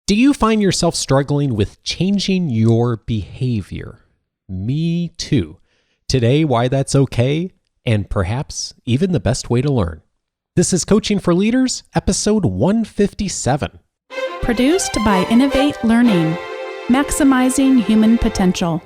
Do you find yourself struggling with changing your behavior? Me too. Today, why that's okay, and perhaps even the best way to learn. This is Coaching for Leaders, episode 157. Produced by Innovate Learning, maximizing human potential.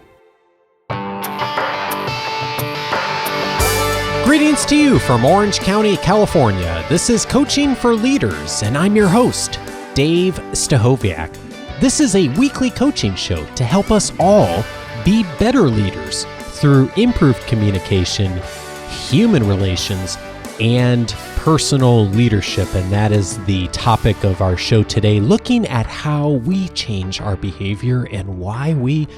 Greetings to you from Orange County, California. This is Coaching for Leaders, and I'm your host, Dave Stachowiak. This is a weekly coaching show to help us all be better leaders through improved communication, human relations, and personal leadership. And that is the topic of our show today, looking at how we change our behavior and why we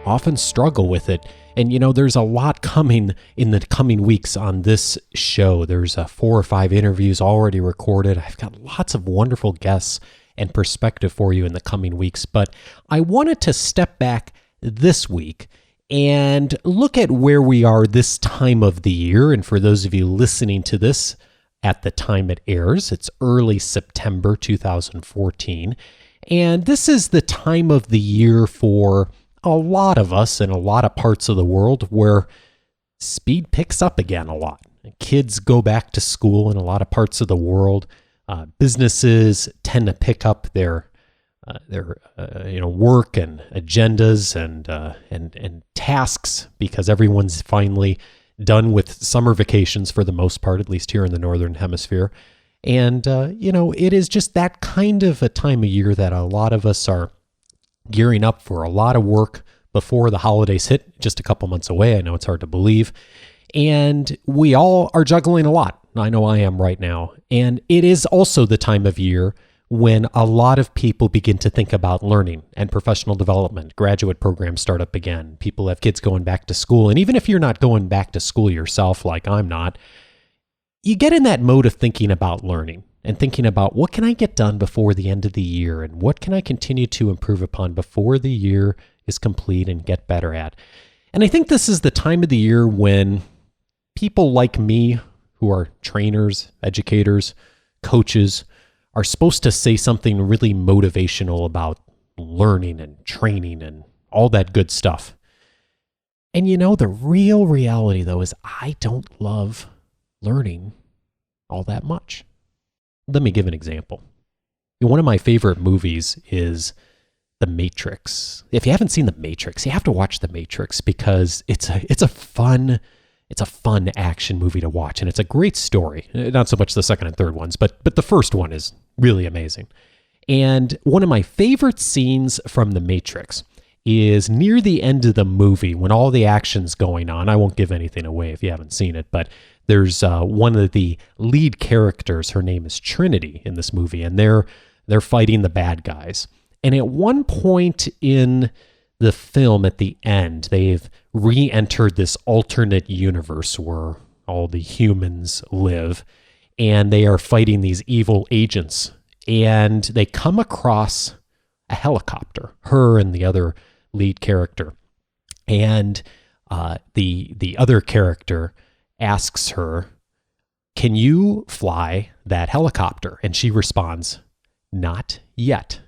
often struggle with it. And you know, there's a lot coming in the coming weeks on this show. There's 4 or 5 interviews already recorded. I've got lots of wonderful guests and perspective for you in the coming weeks. But I wanted to step back this week and look at where we are this time of the year. And for those of you listening to this at the time it airs, it's early September 2014. And this is the time of the year for a lot of us in a lot of parts of the world where speed picks up again a lot. Kids go back to school in a lot of parts of the world. Businesses tend to pick up their work and agendas and tasks because everyone's finally done with summer vacations for the most part, at least here in the Northern Hemisphere. And, it is just that kind of a time of year that a lot of us are gearing up for a lot of work before the holidays hit, just a couple months away. I know it's hard to believe. And we all are juggling a lot. I know I am right now. And it is also the time of year when a lot of people begin to think about learning and professional development. Graduate programs start up again. People have kids going back to school. And even if you're not going back to school yourself, like I'm not, you get in that mode of thinking about learning and thinking about what can I get done before the end of the year and what can I continue to improve upon before the year is complete and get better at. And I think this is the time of the year when people like me, who are trainers, educators, coaches, are supposed to say something really motivational about learning and training and all that good stuff. And the real reality, though, is I don't love learning all that much. Let me give an example. One of my favorite movies is The Matrix. If you haven't seen The Matrix, you have to watch The Matrix because it's a fun action movie to watch, and it's a great story. Not so much the second and third ones, but the first one is really amazing. And one of my favorite scenes from The Matrix is near the end of the movie when all the action's going on. I won't give anything away if you haven't seen it, but there's one of the lead characters. Her name is Trinity in this movie, and they're fighting the bad guys. And at one point in the film, at the end, they've re-entered this alternate universe where all the humans live, and they are fighting these evil agents. And they come across a helicopter, her and the other lead character. And the other character asks her, "Can you fly that helicopter?" And she responds, "Not yet."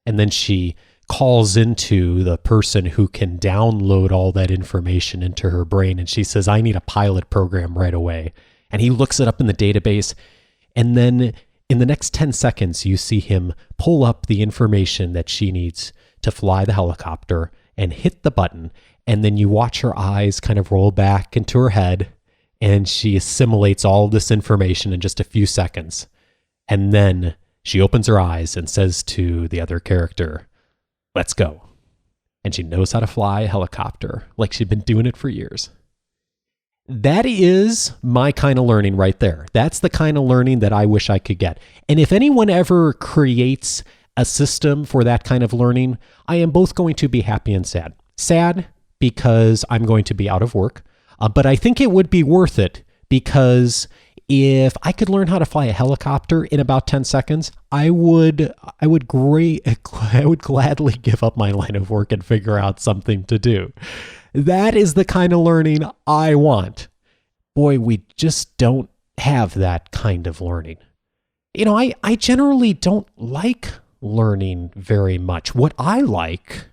And then she calls into the person who can download all that information into her brain. And she says, "I need a pilot program right away." And he looks it up in the database. And then in the next 10 seconds, you see him pull up the information that she needs to fly the helicopter and hit the button. And then you watch her eyes kind of roll back into her head. And she assimilates all this information in just a few seconds. And then she opens her eyes and says to the other character, "Let's go." And she knows how to fly a helicopter like she'd been doing it for years. That is my kind of learning right there. That's the kind of learning that I wish I could get. And if anyone ever creates a system for that kind of learning, I am both going to be happy and sad. Sad because I'm going to be out of work, but I think it would be worth it because if I could learn how to fly a helicopter in about 10 seconds, I would gladly give up my line of work and figure out something to do. That is the kind of learning I want. Boy, we just don't have that kind of learning. I generally don't like learning very much. What I like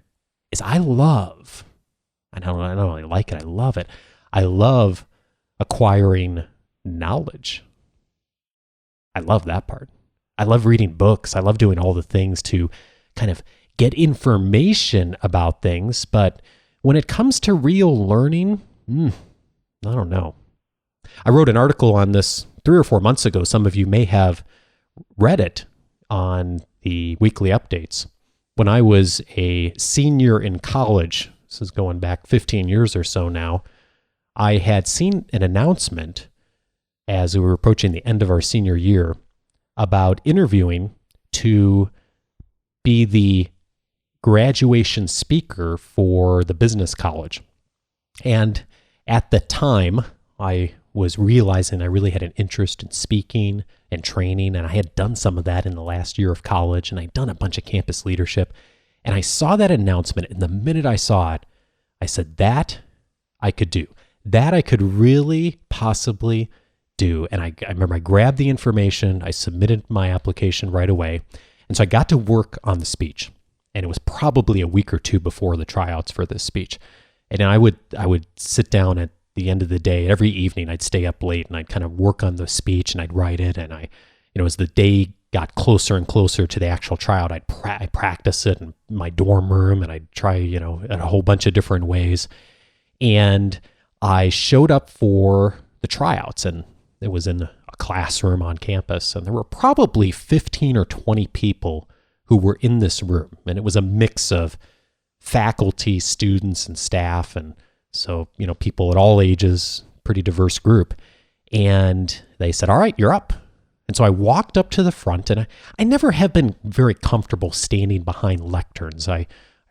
is I not only like it, I love it. I love acquiring knowledge. I love that part. I love reading books. I love doing all the things to kind of get information about things. But when it comes to real learning, I don't know. I wrote an article on this 3 or 4 months ago. Some of you may have read it on the weekly updates. When I was a senior in college, this is going back 15 years or so now, I had seen an announcement as we were approaching the end of our senior year about interviewing to be the graduation speaker for the business college. And at the time, I was realizing I really had an interest in speaking and training, and I had done some of that in the last year of college, and I'd done a bunch of campus leadership. And I saw that announcement, and the minute I saw it, I said, that I could do. That I could really possibly do. And I remember I grabbed the information, I submitted my application right away, and so I got to work on the speech. And it was probably a week or two before the tryouts for this speech. And I would sit down at the end of the day, every evening I'd stay up late and I'd kind of work on the speech and I'd write it. And as the day got closer and closer to the actual tryout, I'd practice it in my dorm room, and I'd try, in a whole bunch of different ways. And I showed up for the tryouts, and it was in a classroom on campus, and there were probably 15 or 20 people who were in this room. And it was a mix of faculty, students, and staff. And so, people at all ages, pretty diverse group. And they said, all right, you're up. And so I walked up to the front, and I never have been very comfortable standing behind lecterns. I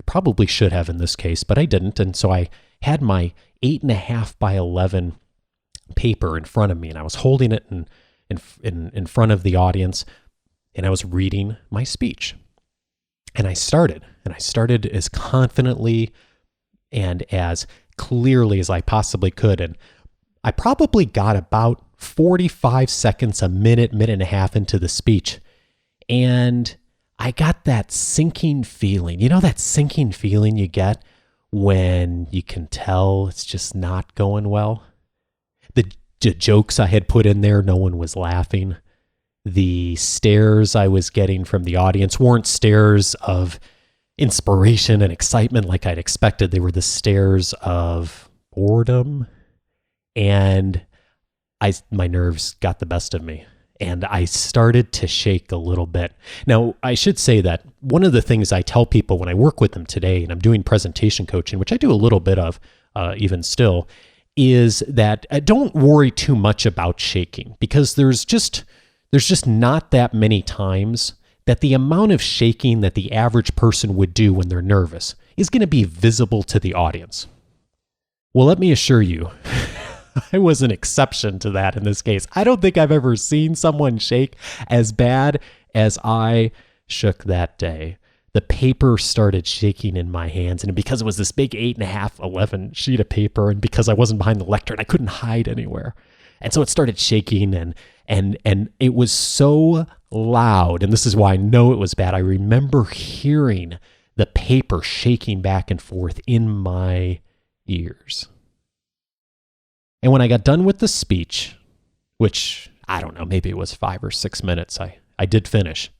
probably should have in this case, but I didn't. And so I had my 8.5 by 11 paper in front of me, and I was holding it in front of the audience, and I was reading my speech. And I started as confidently and as clearly as I possibly could. And I probably got about 45 seconds, a minute and a half into the speech. And I got that sinking feeling. That sinking feeling you get when you can tell it's just not going well? The jokes I had put in there, no one was laughing. The stares I was getting from the audience weren't stares of inspiration and excitement like I'd expected. They were the stares of boredom. And my nerves got the best of me, and I started to shake a little bit. Now, I should say that one of the things I tell people when I work with them today, and I'm doing presentation coaching, which I do a little bit of even still, is that don't worry too much about shaking, because there's just not that many times that the amount of shaking that the average person would do when they're nervous is going to be visible to the audience. Well, let me assure you, I was an exception to that in this case. I don't think I've ever seen someone shake as bad as I shook that day. The paper started shaking in my hands, and because it was this big 8.5, 11 sheet of paper, and because I wasn't behind the lectern, I couldn't hide anywhere. And so it started shaking, and it was so loud, and this is why I know it was bad. I remember hearing the paper shaking back and forth in my ears. And when I got done with the speech, which, I don't know, maybe it was 5 or 6 minutes, I did finish.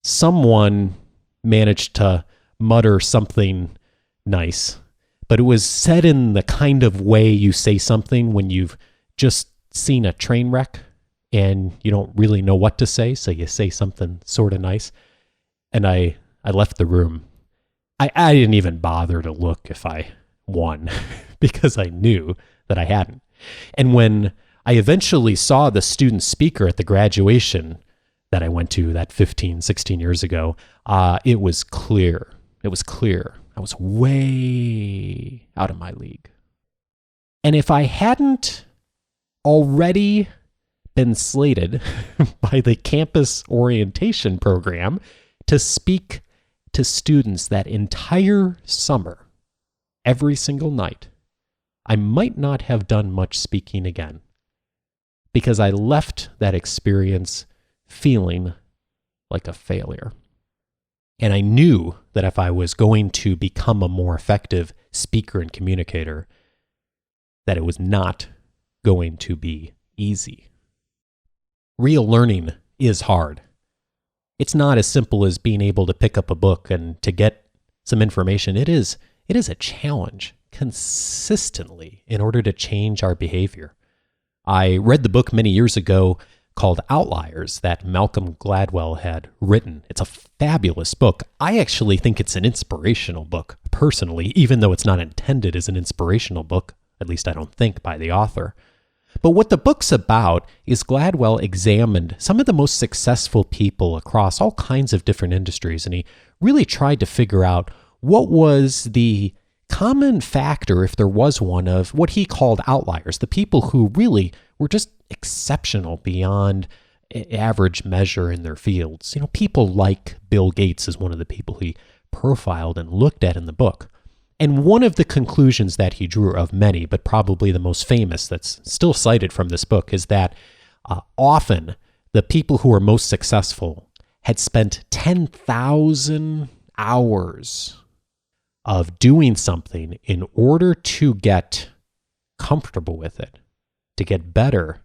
Someone managed to mutter something nice, but it was said in the kind of way you say something when you've just seen a train wreck and you don't really know what to say, so you say something sort of nice. And I left the room. I didn't even bother to look if I won because I knew that I hadn't. And when I eventually saw the student speaker at the graduation that I went to that 15, 16 years ago, it was clear. It was clear. I was way out of my league. And if I hadn't already been slated by the campus orientation program to speak to students that entire summer, every single night, I might not have done much speaking again, because I left that experience feeling like a failure. And I knew that if I was going to become a more effective speaker and communicator, that it was not going to be easy. Real learning is hard. It's not as simple as being able to pick up a book and to get some information. It is a challenge consistently in order to change our behavior. I read the book many years ago called Outliers that Malcolm Gladwell had written. It's a fabulous book. I actually think it's an inspirational book, personally, even though it's not intended as an inspirational book, at least I don't think, by the author. But what the book's about is Gladwell examined some of the most successful people across all kinds of different industries, and he really tried to figure out what was the common factor, if there was one, of what he called outliers, the people who really were just exceptional beyond average measure in their fields. People like Bill Gates is one of the people he profiled and looked at in the book. And one of the conclusions that he drew, of many, but probably the most famous that's still cited from this book, is that often the people who were most successful had spent 10,000 hours of doing something in order to get comfortable with it, to get better,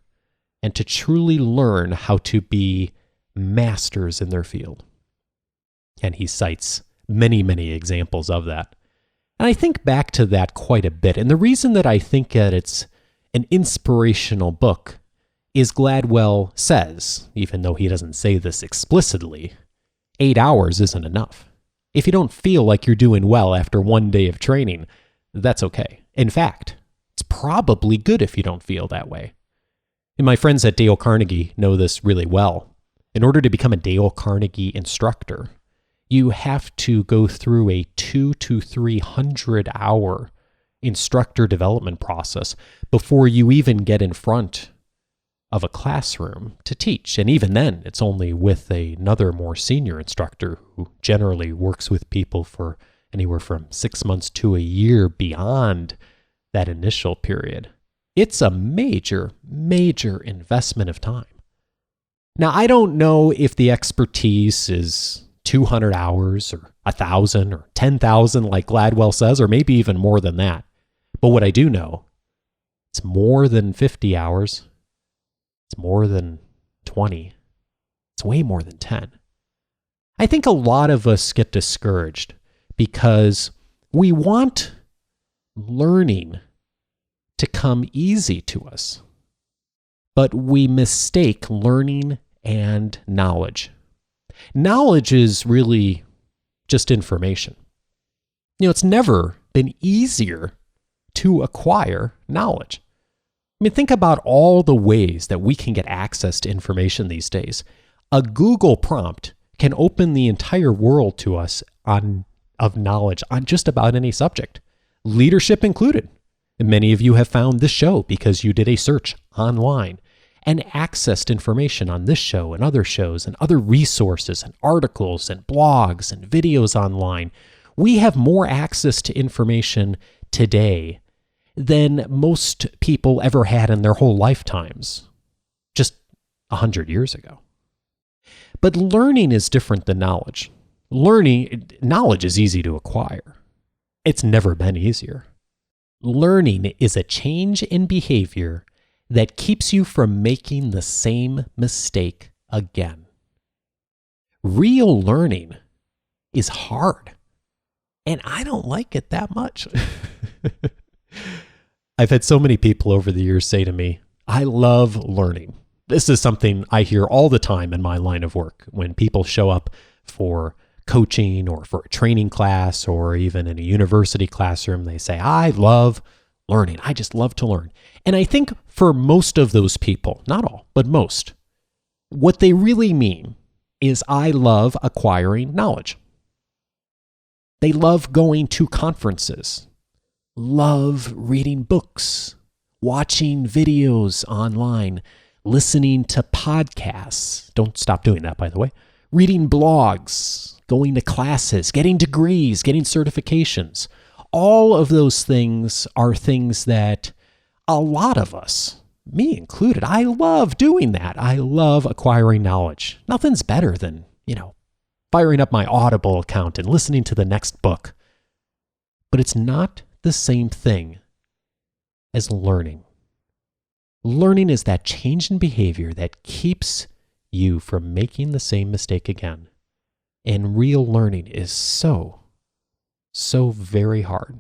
and to truly learn how to be masters in their field. And he cites many, many examples of that. And I think back to that quite a bit. And the reason that I think that it's an inspirational book is Gladwell says, even though he doesn't say this explicitly, 8 hours isn't enough. If you don't feel like you're doing well after one day of training, that's okay. In fact, it's probably good if you don't feel that way. And my friends at Dale Carnegie know this really well. In order to become a Dale Carnegie instructor, you have to go through a 200 to 300 hour instructor development process before you even get in front of a classroom to teach. And even then, it's only with another more senior instructor who generally works with people for anywhere from 6 months to a year beyond that initial period. It's a major, major investment of time. Now, I don't know if the expertise is 200 hours or 1,000 or 10,000 like Gladwell says, or maybe even more than that. But what I do know, it's more than 50 hours. It's more than 20. It's way more than 10. I think a lot of us get discouraged because we want learning to come easy to us, but we mistake learning and knowledge. Knowledge is really just information. It's never been easier to acquire knowledge. Think about all the ways that we can get access to information these days. A Google prompt can open the entire world to us of knowledge on just about any subject, leadership included. And many of you have found this show because you did a search online and accessed information on this show and other shows and other resources and articles and blogs and videos online. We have more access to information today than most people ever had in their whole lifetimes, just 100 years ago. But learning is different than knowledge. Knowledge is easy to acquire. It's never been easier. Learning is a change in behavior that keeps you from making the same mistake again. Real learning is hard, and I don't like it that much. I've had so many people over the years say to me, I love learning. This is something I hear all the time in my line of work when people show up for coaching or for a training class or even in a university classroom. They say, I love learning. I just love to learn. And I think for most of those people, not all, but most, what they really mean is I love acquiring knowledge. They love going to conferences, love reading books, watching videos online, listening to podcasts. Don't stop doing that, by the way. Reading blogs, going to classes, getting degrees, getting certifications. All of those things are things that a lot of us, me included, I love doing that. I love acquiring knowledge. Nothing's better than, firing up my Audible account and listening to the next book. But it's not the same thing as learning. Learning is that change in behavior that keeps you from making the same mistake again. And real learning is so very hard.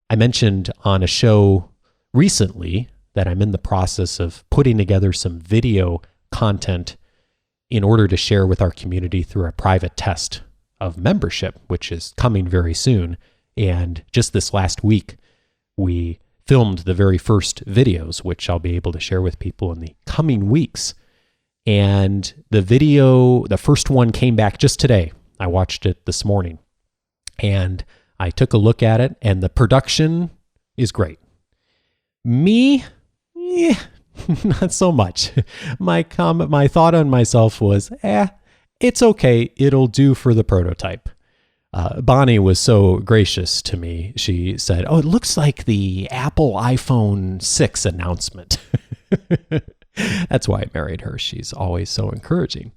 I mentioned on a show recently that I'm in the process of putting together some video content in order to share with our community through a private test of membership, which is coming very soon. And just this last week, we filmed the very first videos, which I'll be able to share with people in the coming weeks. And the first one came back just today. I watched it this morning. And I took a look at it, and the production is great. Me, not so much. My thought on myself was, it's okay. It'll do for the prototype. Bonnie was so gracious to me. She said, it looks like the Apple iPhone 6 announcement. That's why I married her. She's always so encouraging.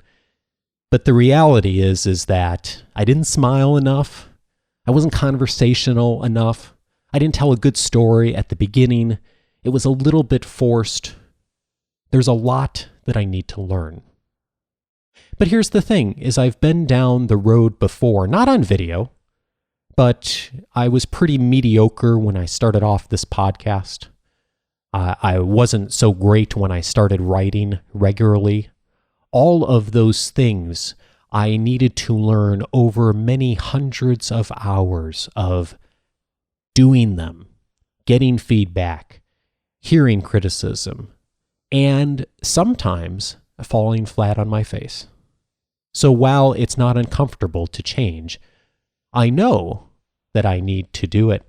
But the reality is that I didn't smile enough. I wasn't conversational enough. I didn't tell a good story at the beginning. It was a little bit forced. There's a lot that I need to learn. But here's the thing, is I've been down the road before, not on video, but I was pretty mediocre when I started off this podcast. I wasn't so great when I started writing regularly. All of those things I needed to learn over many hundreds of hours of doing them, getting feedback, hearing criticism, and sometimes falling flat on my face. So while it's not uncomfortable to change, I know that I need to do it,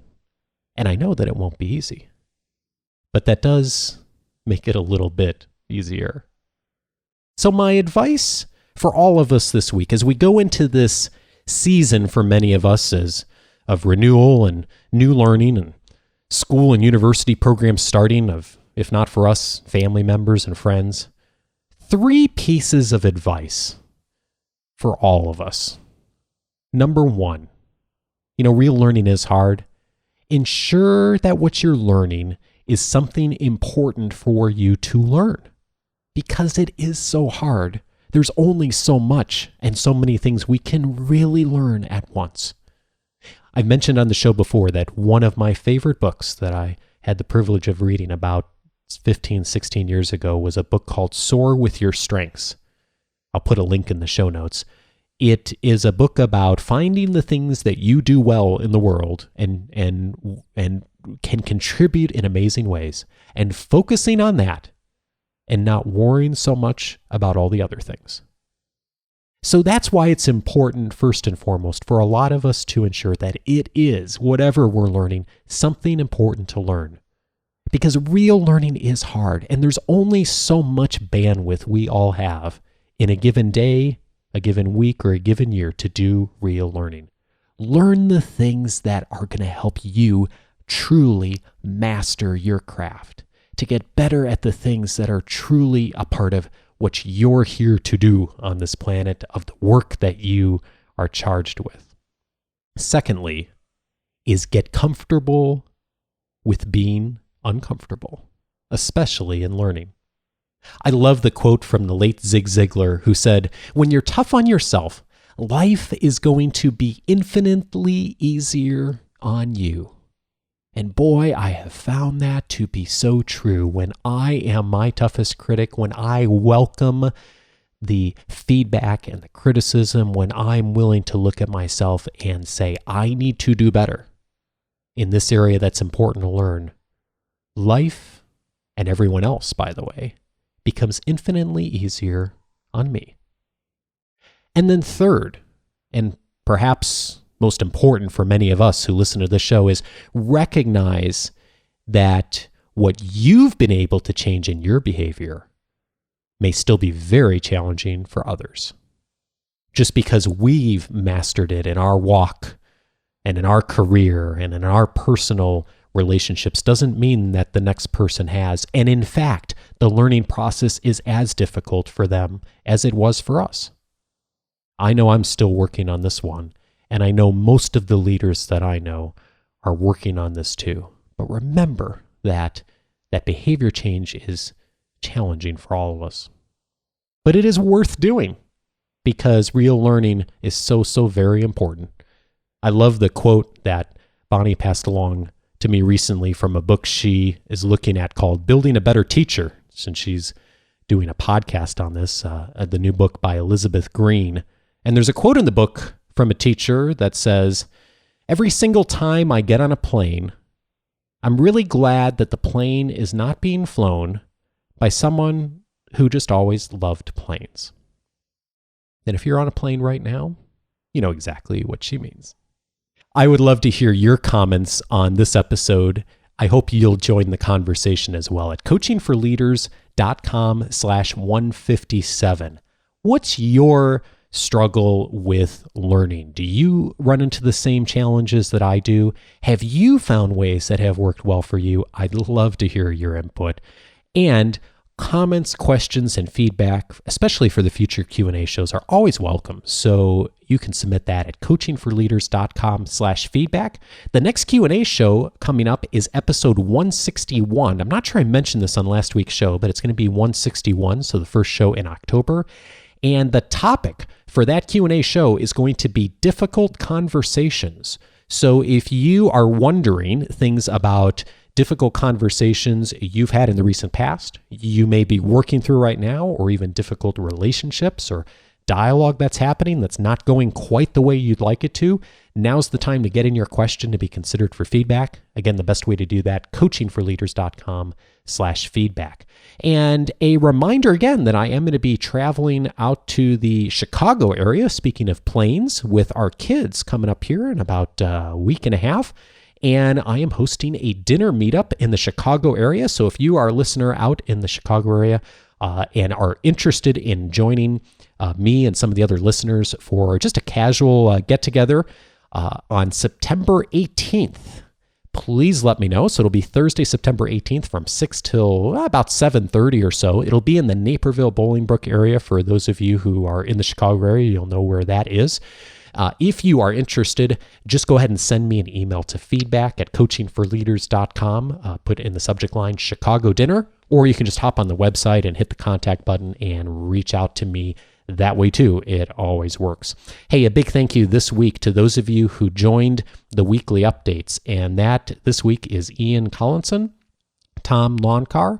and I know that it won't be easy. But that does make it a little bit easier. So my advice for all of us this week, as we go into this season for many of us of renewal and new learning and school and university programs starting, if not for us, family members and friends, 3 pieces of advice for all of us. Number 1, real learning is hard. Ensure that what you're learning is something important for you to learn. Because it is so hard, there's only so much and so many things we can really learn at once. I've mentioned on the show before that one of my favorite books that I had the privilege of reading about 15, 16 years ago was a book called Soar With Your Strengths. I'll put a link in the show notes. It is a book about finding the things that you do well in the world and can contribute in amazing ways, and focusing on that and not worrying so much about all the other things. So that's why it's important, first and foremost, for a lot of us to ensure that it is, whatever we're learning, something important to learn. Because real learning is hard, and there's only so much bandwidth we all have in a given day, a given week, or a given year to do real learning. Learn the things that are going to help you truly master your craft, to get better at the things that are truly a part of what you're here to do on this planet, of the work that you are charged with. Secondly, is get comfortable with being uncomfortable, especially in learning. I love the quote from the late Zig Ziglar, who said, "When you're tough on yourself, life is going to be infinitely easier on you." And boy, I have found that to be so true. When I am my toughest critic, when I welcome the feedback and the criticism, when I'm willing to look at myself and say, I need to do better in this area that's important to learn, life, and everyone else, by the way, becomes infinitely easier on me. And then third, and perhaps most important for many of us who listen to this show, is recognize that what you've been able to change in your behavior may still be very challenging for others. Just because we've mastered it in our walk and in our career and in our personal relationships doesn't mean that the next person has. And in fact, the learning process is as difficult for them as it was for us. I know I'm still working on this one, and I know most of the leaders that I know are working on this too. But remember that behavior change is challenging for all of us. But it is worth doing because real learning is so very important. I love the quote that Bonnie passed along to me recently from a book she is looking at called Building a Better Teacher, since she's doing a podcast on this, the new book by Elizabeth Green. And there's a quote in the book from a teacher that says, "Every single time I get on a plane, I'm really glad that the plane is not being flown by someone who just always loved planes." And if you're on a plane right now, you know exactly what she means. I would love to hear your comments on this episode. I hope you'll join the conversation as well at coachingforleaders.com/157. What's your struggle with learning? Do you run into the same challenges that I do? Have you found ways that have worked well for you? I'd love to hear your input. And comments, questions, and feedback, especially for the future Q&A shows, are always welcome. So you can submit that at coachingforleaders.com/feedback. The next Q&A show coming up is episode 161. I'm not sure I mentioned this on last week's show, but it's going to be 161, so the first show in October. And the topic for that Q&A show is going to be difficult conversations. So if you are wondering things about difficult conversations you've had in the recent past, you may be working through right now, or even difficult relationships or dialogue that's happening that's not going quite the way you'd like it to, now's the time to get in your question to be considered for feedback. Again, the best way to do that, coachingforleaders.com/feedback. And a reminder again that I am going to be traveling out to the Chicago area, speaking of planes, with our kids coming up here in about a week and a half. And I am hosting a dinner meetup in the Chicago area. So if you are a listener out in the Chicago area and are interested in joining me and some of the other listeners for just a casual get-together on September 18th, please let me know. So it'll be Thursday, September 18th from 6 till about 7:30 or so. It'll be in the Naperville, Bolingbrook area. For those of you who are in the Chicago area, you'll know where that is. If you are interested, just go ahead and send me an email to feedback@coachingforleaders.com. Put in the subject line Chicago Dinner, or you can just hop on the website and hit the contact button and reach out to me that way too. It always works. Hey, a big thank you this week to those of you who joined the weekly updates. And that this week is Ian Collinson, Tom Lawnkar,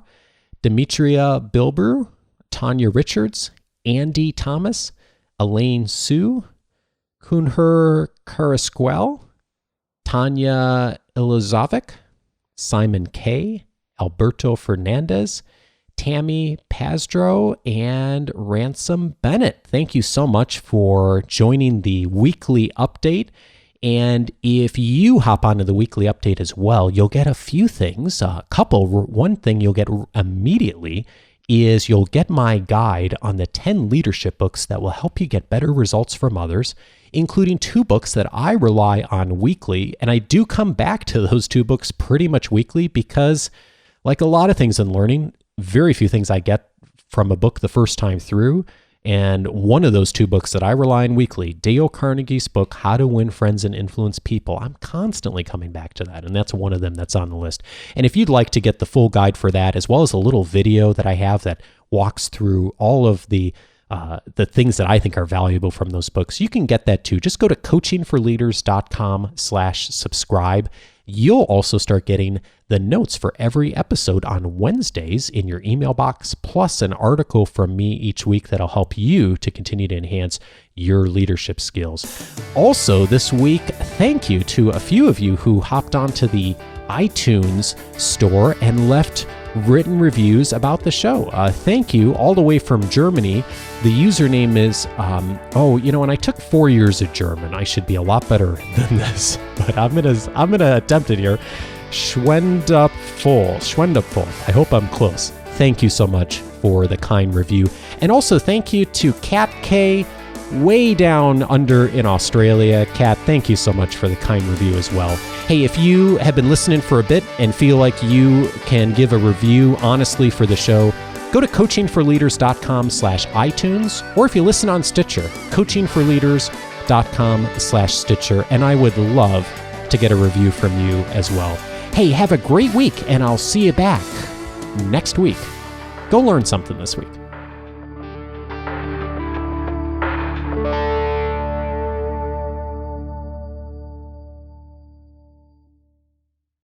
Demetria Bilber, Tanya Richards, Andy Thomas, Elaine Sue, Kunher Karasquel, Tanya Ilizovic, Simon K., Alberto Fernandez, Tammy Pazdro, and Ransom Bennett. Thank you so much for joining the weekly update. And if you hop onto the weekly update as well, you'll get a few things. One thing you'll get immediately is you'll get my guide on the 10 leadership books that will help you get better results from others, including 2 books that I rely on weekly. And I do come back to those 2 books pretty much weekly because, like a lot of things in learning, very few things I get from a book the first time through. And one of those 2 books that I rely on weekly, Dale Carnegie's book, How to Win Friends and Influence People, I'm constantly coming back to that. And that's one of them that's on the list. And if you'd like to get the full guide for that, as well as a little video that I have that walks through all of the things that I think are valuable from those books, you can get that too. Just go to coachingforleaders.com/subscribe. You'll also start getting the notes for every episode on Wednesdays in your email box, plus an article from me each week that'll help you to continue to enhance your leadership skills. Also, this week, thank you to a few of you who hopped onto the iTunes store and left written reviews about the show. Thank you all the way from Germany. The username is, and I took 4 years of German. I should be a lot better than this, but I'm gonna attempt it here. Schwendapful. I hope I'm close. Thank you so much for the kind review. And also thank you to Kat K, way down under in Australia. Kat, thank you so much for the kind review as well. Hey, if you have been listening for a bit and feel like you can give a review honestly for the show, Go to coachingforleaders.com/iTunes, or if you listen on Stitcher, coachingforleaders.com/Stitcher, and I would love to get a review from you as well. Hey, have a great week, and I'll see you back next week. Go learn something this week.